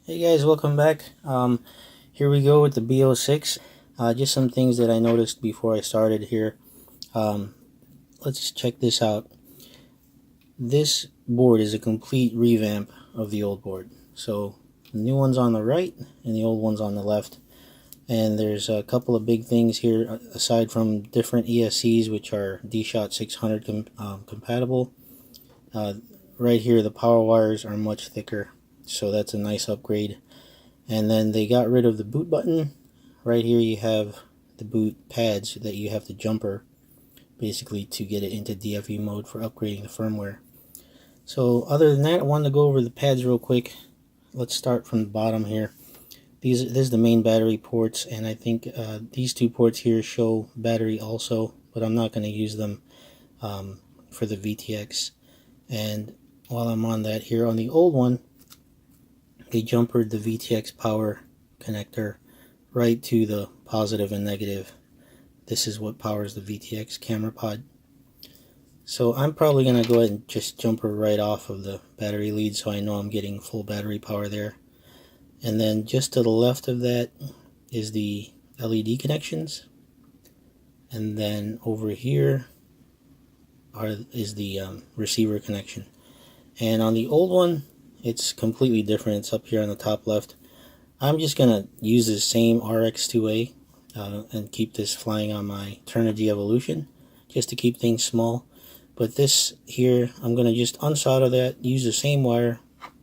Hey guys, welcome back. Here we go with the B06. Just some things that I noticed before I started here. Let's check this out. This board is a complete revamp of the old board. So the new one's on the right and the old one's on the left. And there's a couple of big things here aside from different ESCs, which are D-Shot 600 compatible. Right here the power wires are much thicker, so that's a nice upgrade. And then they got rid of the boot button. Right here you have the boot pads that you have to jumper basically to get it into DFE mode for upgrading the firmware. So other than that, I wanted to go over the pads real quick. Let's start from the bottom here. This is the main battery ports, and I think these two ports here show battery also, but I'm not going to use them for the VTX. And while I'm on that, here on the old one, they jumpered the VTX power connector right to the positive and negative. This is what powers the VTX camera pod. So I'm probably going to go ahead and just jumper right off of the battery lead so I know I'm getting full battery power there. And then just to the left of that is the LED connections. And then over here is the receiver connection. And on the old one, it's completely different. It's up here on the top left. I'm just going to use the same RX2A and keep this flying on my Turnigy Evolution just to keep things small. But this here, I'm going to just unsolder that, use the same wire,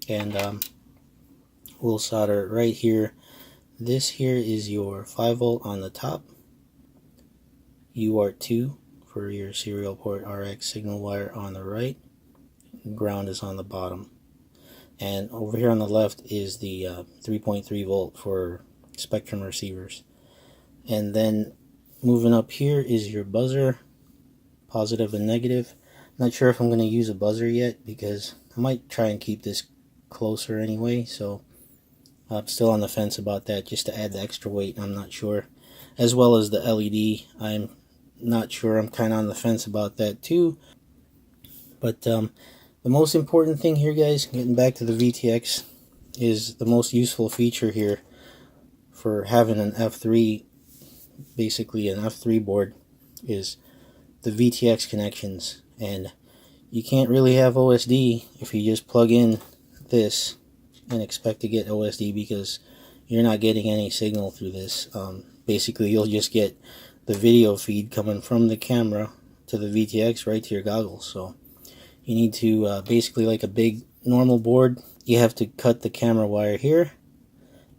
and we'll solder right here. This here is your 5V on the top, UART2 for your serial port RX signal wire on the right, ground is on the bottom. And over here on the left is the 3.3V for Spectrum receivers. And then moving up here is your buzzer, positive and negative. Not sure if I'm going to use a buzzer yet because I might try and keep this closer anyway. So I'm still on the fence about that, just to add the extra weight. I'm not sure. As well as the LED, I'm not sure. I'm kind of on the fence about that too. But the most important thing here, guys, getting back to the VTX, is the most useful feature here for having an F3, basically an F3 board, is the VTX connections. And you can't really have OSD if you just plug in this and expect to get OSD, because you're not getting any signal through this. Basically, you'll just get the video feed coming from the camera to the VTX right to your goggles. So you need to, basically like a big normal board, you have to cut the camera wire here,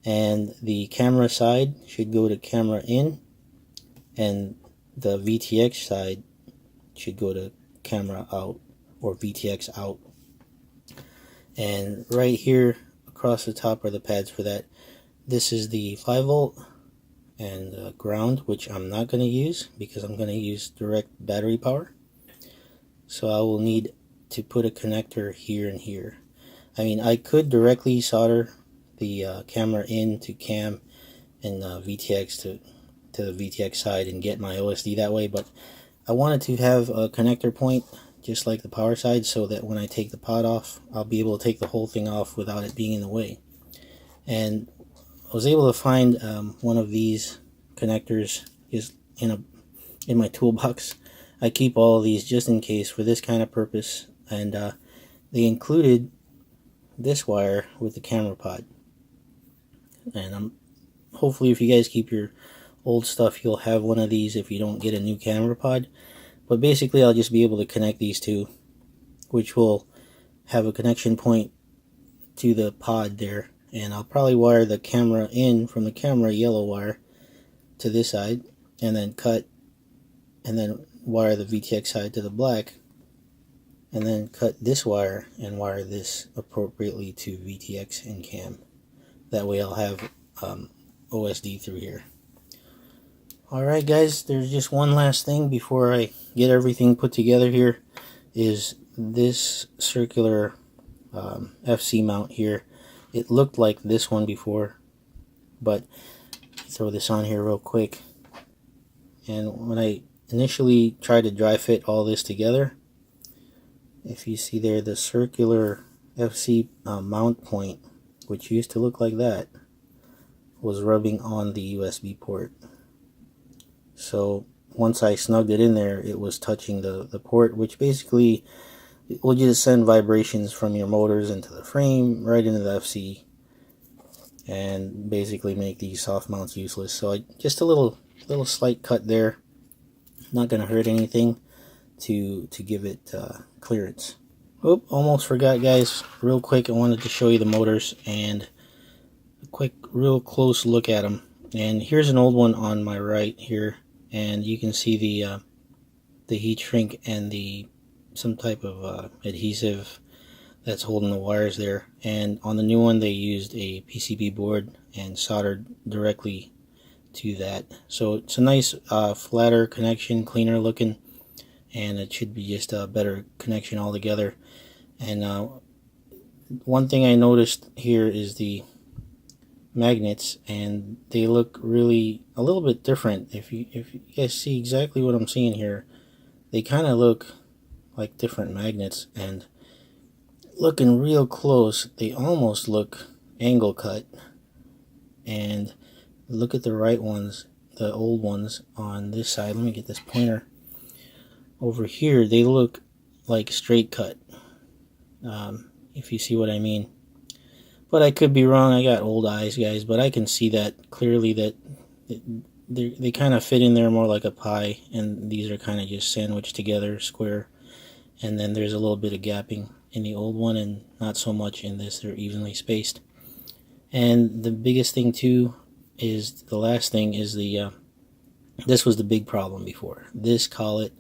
and the camera side should go to camera in, and the VTX side should go to camera out, or VTX out. And right here across the top are the pads for that. This is the 5V and ground, which I'm not going to use because I'm going to use direct battery power. So I will need to put a connector here and here. I mean, I could directly solder the camera in to cam and VTX to the VTX side and get my OSD that way, but I wanted to have a connector point just like the power side, so that when I take the pod off, I'll be able to take the whole thing off without it being in the way. And I was able to find one of these connectors is in my toolbox. I keep all of these just in case for this kind of purpose, and they included this wire with the camera pod. And hopefully if you guys keep your old stuff, you'll have one of these if you don't get a new camera pod. But basically I'll just be able to connect these two, which will have a connection point to the pod there. And I'll probably wire the camera in from the camera yellow wire to this side, and then cut, and then wire the VTX side to the black, and then cut this wire and wire this appropriately to VTX and cam. That way I'll have OSD through here. Alright guys, there's just one last thing before I get everything put together here, is this circular FC mount here. It looked like this one before, but throw this on here real quick. And when I initially tried to dry fit all this together, if you see there, the circular FC mount point which used to look like that, was rubbing on the USB port. So once I snugged it in there, it was touching the port, which basically will just send vibrations from your motors into the frame, right into the FC, and basically make these soft mounts useless. So just a little slight cut there, not going to hurt anything to give it clearance. Oop, almost forgot, guys. Real quick, I wanted to show you the motors and a quick, real close look at them. And here's an old one on my right here, and you can see the heat shrink and some type of adhesive that's holding the wires there. And on the new one, they used a PCB board and soldered directly to that. So it's a nice flatter connection, cleaner looking, and it should be just a better connection altogether. And one thing I noticed here is the magnets, and they look really a little bit different. If you guys see exactly what I'm seeing here, they kind of look like different magnets, and looking real close, they almost look angle cut. And look at the right ones, the old ones on this side. Let me get this pointer over here. They look like straight cut, if you see what I mean. But I could be wrong. I got old eyes, guys, but I can see that clearly, that they kind of fit in there more like a pie, and these are kind of just sandwiched together, square. And then there's a little bit of gapping in the old one, and not so much in this. They're evenly spaced. And the biggest thing too is, the last thing is this was the big problem before. This collet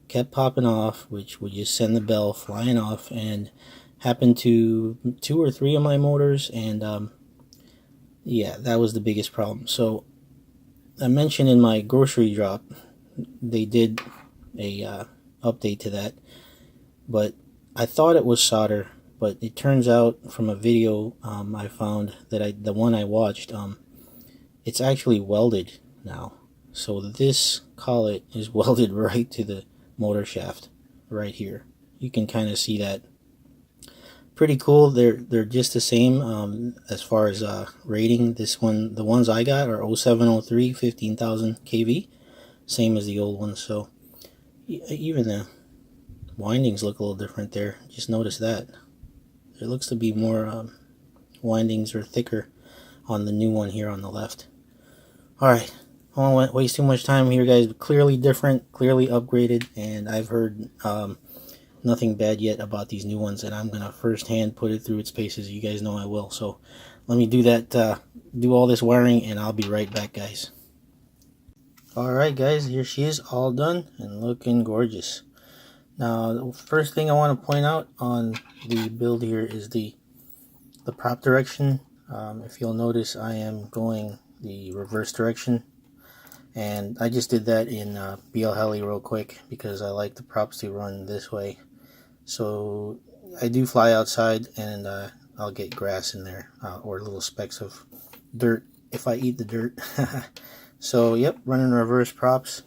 kept popping off, which would just send the bell flying off, and happened to 2 or 3 of my motors. And yeah, that was the biggest problem. So I mentioned in my grocery drop, they did a update to that, but I thought it was solder, but it turns out from a video I found that the one I watched, it's actually welded now. So this collet is welded right to the motor shaft right here. You can kind of see that. Pretty cool. They're just the same as far as rating. This one, the ones I got are 0703 15,000 kV, same as the old ones. So even the windings look a little different there. Just notice that there looks to be more windings, or thicker, on the new one here on the left. Alright, I don't want to waste too much time here, guys. Clearly different, clearly upgraded, and I've heard nothing bad yet about these new ones, and I'm gonna firsthand put it through its paces. You guys know I will. So let me do that, do all this wiring, and I'll be right back, guys. Alright, guys, here she is, all done and looking gorgeous. Now, the first thing I want to point out on the build here is the prop direction. If you'll notice, I am going the reverse direction, and I just did that in BL Heli real quick because I like the props to run this way. So I do fly outside, and I'll get grass in there, or little specks of dirt if I eat the dirt. So yep, running reverse props.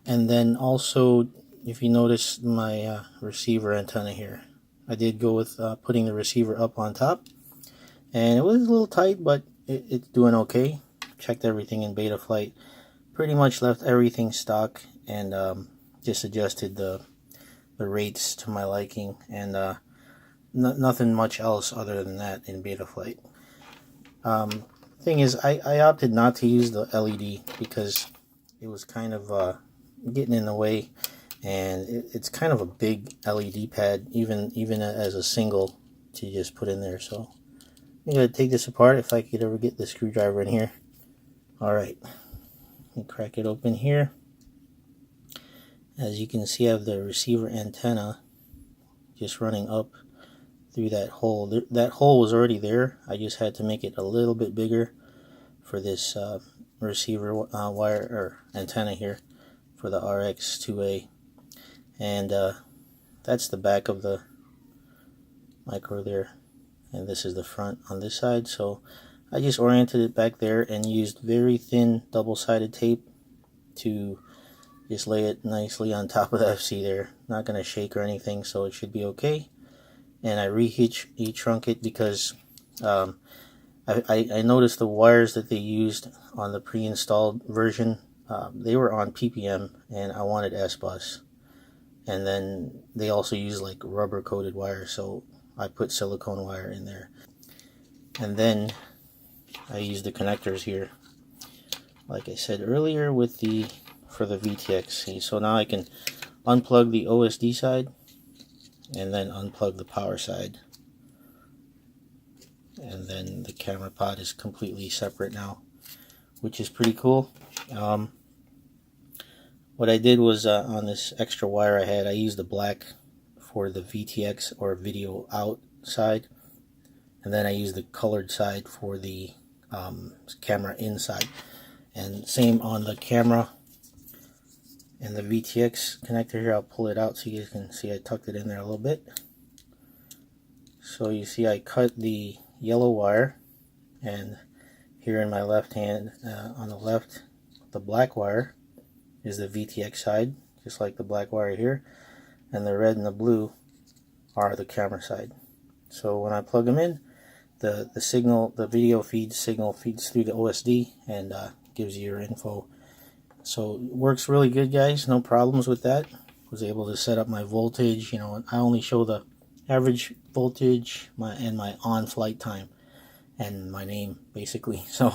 And then also, if you notice my receiver antenna here, I did go with putting the receiver up on top, and it was a little tight, but it's doing okay. Checked everything in beta flight, pretty much left everything stock, and just adjusted the rates to my liking, and nothing much else other than that in beta flight. Thing is, I opted not to use the LED because it was kind of getting in the way, and it's kind of a big LED pad, even as a single, to just put in there. So I'm gonna take this apart if I could ever get the screwdriver in here. Alright, let me crack it open here. As you can see, I have the receiver antenna just running up through that hole. That hole was already there. I just had to make it a little bit bigger for this receiver wire or antenna here for the RX2A. And that's the back of the micro there, and this is the front on this side. So I just oriented it back there and used very thin double-sided tape to just lay it nicely on top of the FC there. Not going to shake or anything, so it should be okay. And I reheat shrunk it because I noticed the wires that they used on the pre-installed version, they were on PPM, and I wanted S-Bus. And then they also use like rubber coated wire, so I put silicone wire in there. And then I use the connectors here, like I said earlier, with for the VTX. See, so now I can unplug the OSD side and then unplug the power side, and then the camera pod is completely separate now, which is pretty cool. What I did was on this extra wire I used the black for the VTX or video out side, and then I used the colored side for the camera inside. And same on the camera and the VTX connector here. I'll pull it out so you guys can see I tucked it in there a little bit. So you see I cut the yellow wire, and here in my left hand, on the left, the black wire is the VTX side, just like the black wire here, and the red and the blue are the camera side. So when I plug them in, the signal, the video signal feeds through the OSD and gives you your info. So it works really good, guys. No problems with that. Was able to set up my voltage. You know, I only show the average voltage, and my on flight time, and my name basically. So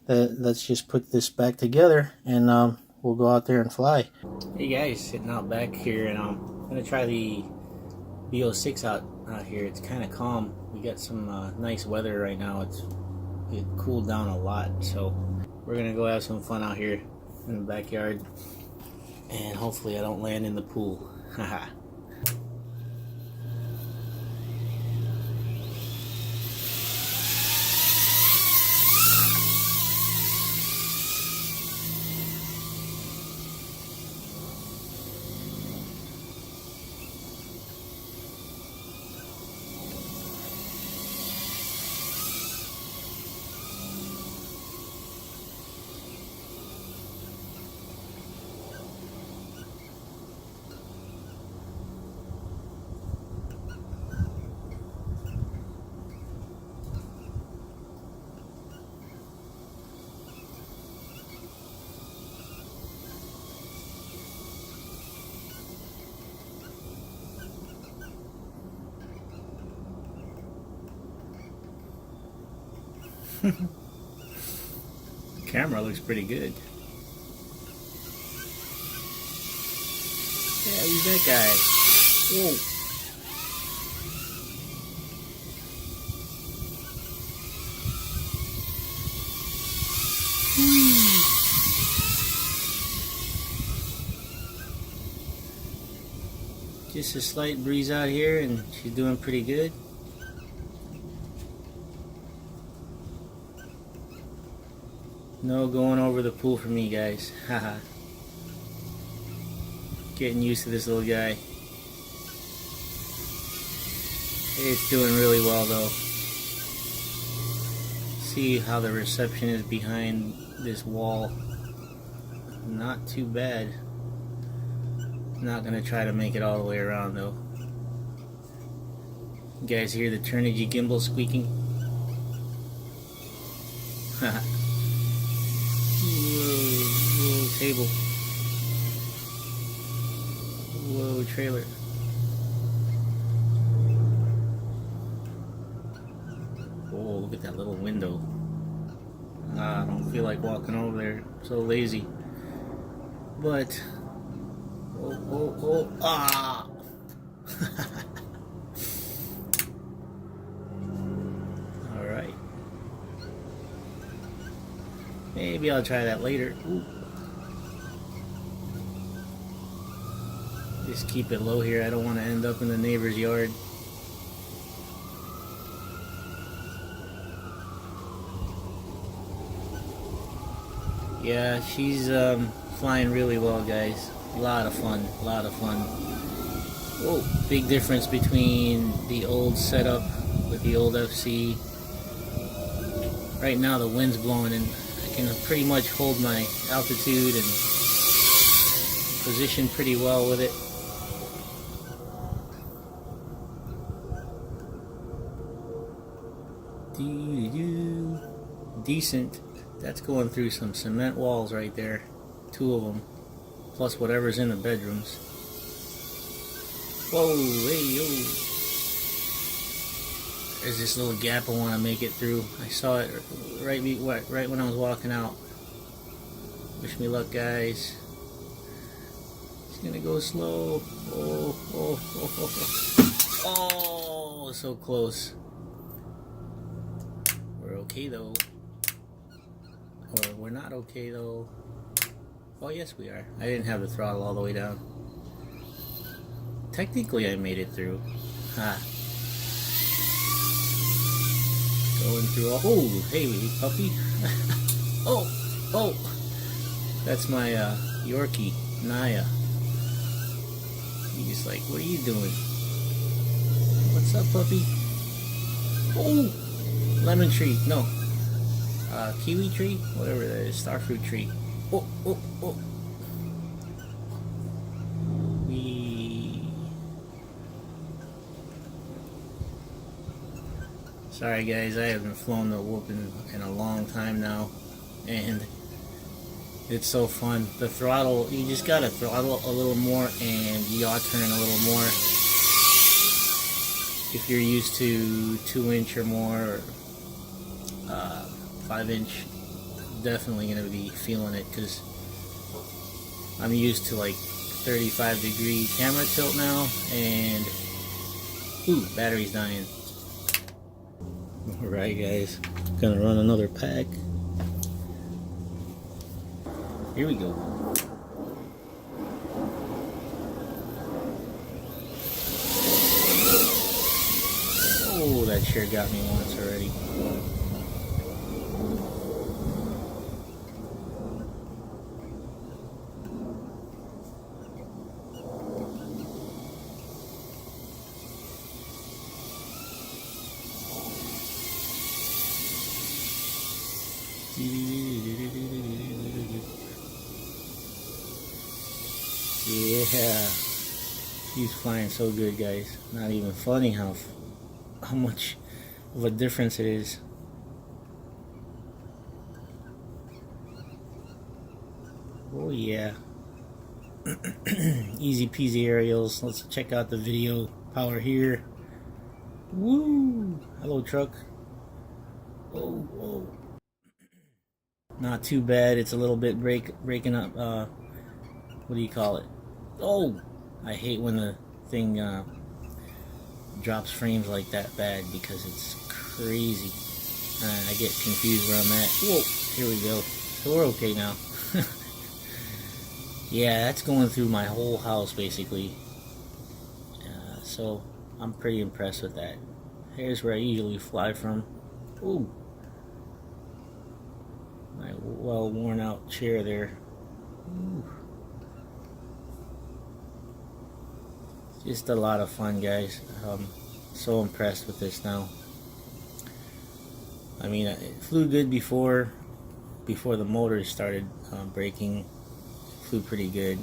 let's just put this back together, and we'll go out there and fly. Hey guys, sitting out back here, and I'm gonna try the B06 out here. It's kind of calm. We got some nice weather right now. It cooled down a lot, so we're gonna go have some fun out here in the backyard, and hopefully I don't land in the pool. Haha. Camera looks pretty good. Yeah, who's that guy? Whoa. Just a slight breeze out here, and she's doing pretty good. No going over the pool for me, guys. Haha. Getting used to this little guy. It's doing really well though. See how the reception is behind this wall. Not too bad. Not gonna try to make it all the way around though. You guys hear the Turnigy gimbal squeaking? Haha. Whoa, table. Whoa, trailer. Oh, look at that little window. I don't feel like walking over there. I'm so lazy. But, ah! Alright. Maybe I'll try that later. Ooh. Just keep it low here. I don't want to end up in the neighbor's yard. Yeah, she's flying really well, guys. A lot of fun, a lot of fun. Whoa, big difference between the old setup with the old FC. Right now the wind's blowing and I can pretty much hold my altitude and position pretty well with it. decent. That's going through some cement walls right there. 2 of them. Plus whatever's in the bedrooms. Whoa, hey, yo. There's this little gap I want to make it through. I saw it right when I was walking out. Wish me luck, guys. It's gonna go slow. Oh, oh, oh, oh, oh. Oh, so close. We're okay though. Or we're not okay though. Oh, yes, we are. I didn't have the throttle all the way down. Technically, I made it through. Ha. Going through all. Oh, hey, puppy. Oh, oh. That's my Yorkie, Naya. He's like, what are you doing? What's up, puppy? Oh, lemon tree. No. Kiwi tree? Whatever that is. Starfruit tree. Oh, oh, oh. Sorry guys, I haven't flown the whoop in a long time now, and it's so fun. The throttle, you just gotta throttle a little more and yaw turn a little more. If you're used to 2-inch or more, 5-inch, definitely gonna be feeling it, because I'm used to like 35-degree camera tilt now, and ooh, battery's dying. Alright guys, gonna run another pack. Here we go. Oh, that sure got me once already. Yeah, she's flying so good, guys. Not even funny how much of a difference it is. Oh yeah. Easy peasy aerials. Let's check out the video power here. Woo! Hello, truck. Whoa, whoa. Not too bad. It's a little bit breaking up. What do you call it? Oh, I hate when the thing drops frames like that bad, because it's crazy. I get confused where I'm at. Whoa, here we go. So we're okay now. Yeah, that's going through my whole house basically. So I'm pretty impressed with that. Here's where I usually fly from. Ooh. My well worn out chair there. Ooh. Just a lot of fun, guys. So impressed with this now. I mean, it flew good before the motors started breaking. It flew pretty good,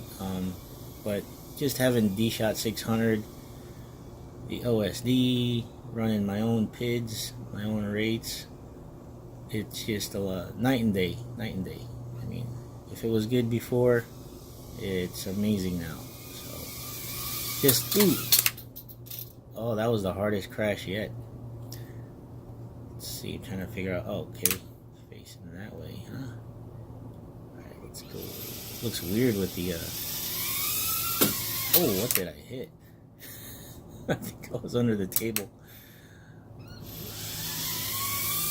but just having D-Shot 600, the OSD, running my own PIDs, my own rates, it's just a night and day. I mean, if it was good before, it's amazing now. Just, ooh. Oh, that was the hardest crash yet. Let's see, I'm trying to figure out. Oh, okay. It's facing that way, huh? Alright, let's go. Looks weird with the, Oh, what did I hit? I think I was under the table.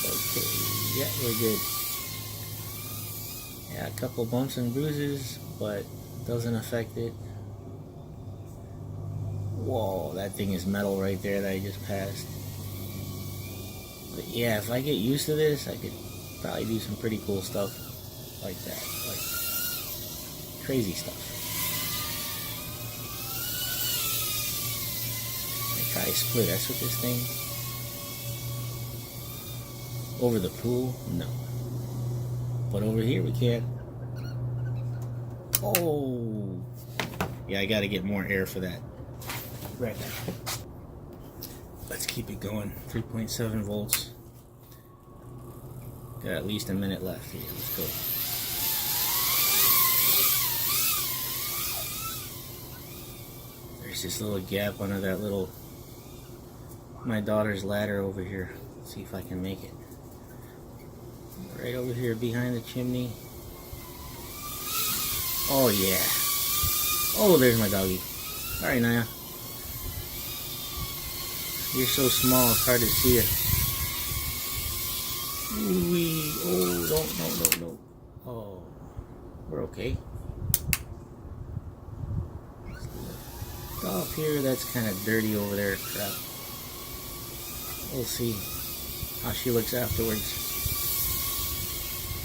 Okay, yeah, we're good. Yeah, a couple bumps and bruises, but doesn't affect it. Whoa, that thing is metal right there that I just passed. But yeah, if I get used to this, I could probably do some pretty cool stuff like that. Like, crazy stuff. I try split S with this thing. Over the pool? No. But over here we can. Oh! Yeah, I gotta get more air for that. Right now. Let's keep it going. 3.7 volts. Got at least a minute left here. Let's go. There's this little gap under that little, my daughter's ladder over here. Let's see if I can make it. Right over here behind the chimney. Oh yeah. Oh, there's my doggy. Alright, Naya. You're so small, it's hard to see you. Ooh-wee. Oh, no. Oh, we're okay. Off here, that's kind of dirty over there. Crap. We'll see how she looks afterwards.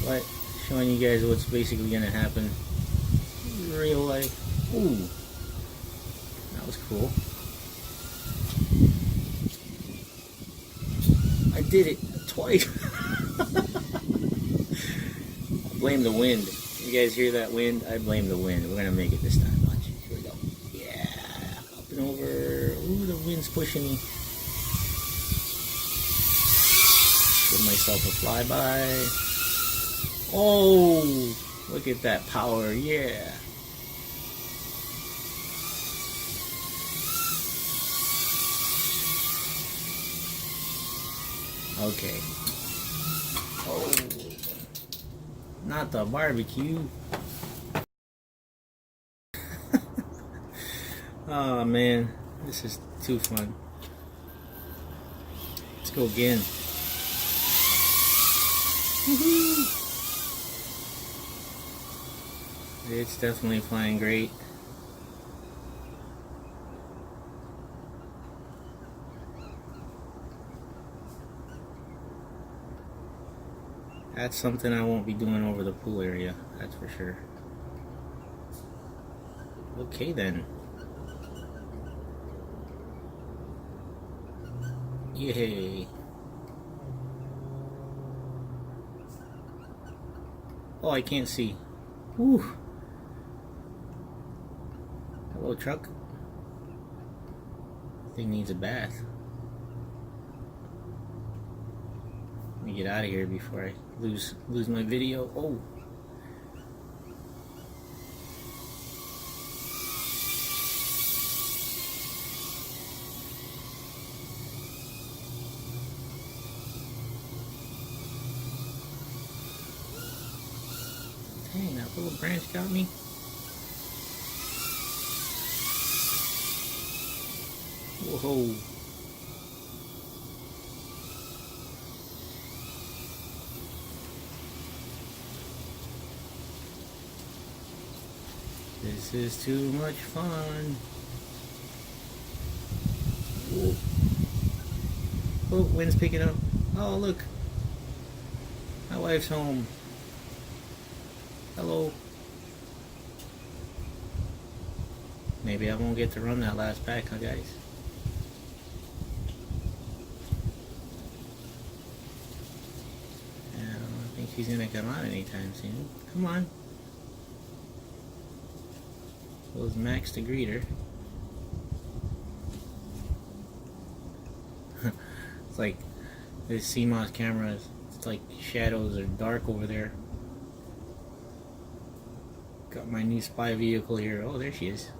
But showing you guys what's basically gonna happen in real life. Ooh, that was cool. I did it twice. I blame the wind. You guys hear that wind? I blame the wind. We're gonna make it this time. Watch. Here we go. Yeah, up and over. Ooh, the wind's pushing me. Give myself a flyby. Oh, look at that power. Yeah. Okay. Oh, not the barbecue. Oh man, this is too fun. Let's go again. Woohoo! It's definitely flying great. That's something I won't be doing over the pool area, that's for sure. Okay then. Yay. Oh, I can't see. Whew. Hello, truck. Thing needs a bath. Let me get out of here before I lose my video. Oh. Dang, that little branch got me. Whoa. This is too much fun. Whoa. Oh, wind's picking up. Oh, look. My wife's home. Hello. Maybe I won't get to run that last pack, huh, guys? I don't think she's gonna come out anytime soon. Come on. Was Max to greet her. It's like this CMOS camera, it's like shadows are dark over there. Got my new spy vehicle here. Oh, there she is.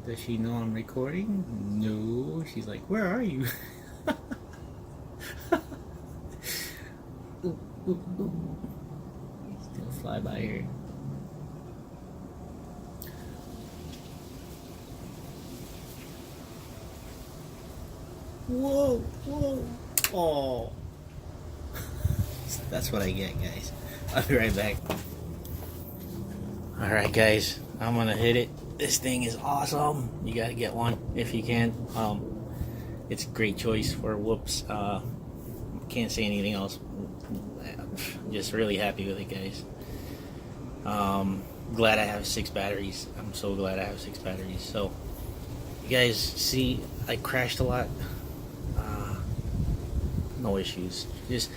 Does she know I'm recording? No. She's like, where are you? Ooh, ooh, ooh. Still fly by here. Whoa, whoa. Oh. That's what I get, guys. I'll be right back. Alright, guys. I'm gonna hit it. This thing is awesome. You gotta get one if you can. It's a great choice for whoops. Can't say anything else. I'm just really happy with it, guys. Glad I have 6 batteries. I'm so glad I have 6 batteries. So, you guys see, I crashed a lot. No issues. Just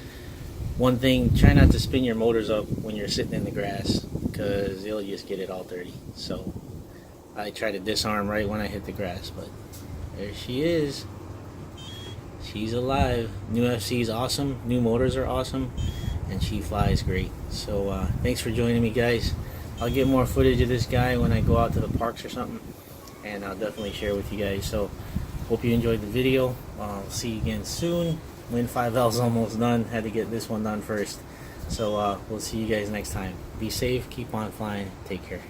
one thing, try not to spin your motors up when you're sitting in the grass, because they'll just get it all dirty. So I try to disarm right when I hit the grass, but there she is. She's alive. New FC is awesome. New motors are awesome. And she flies great. So thanks for joining me, guys. I'll get more footage of this guy when I go out to the parks or something. And I'll definitely share with you guys. So hope you enjoyed the video. I'll see you again soon. Win 5L's almost done. Had to get this one done first. So we'll see you guys next time. Be safe. Keep on flying. Take care.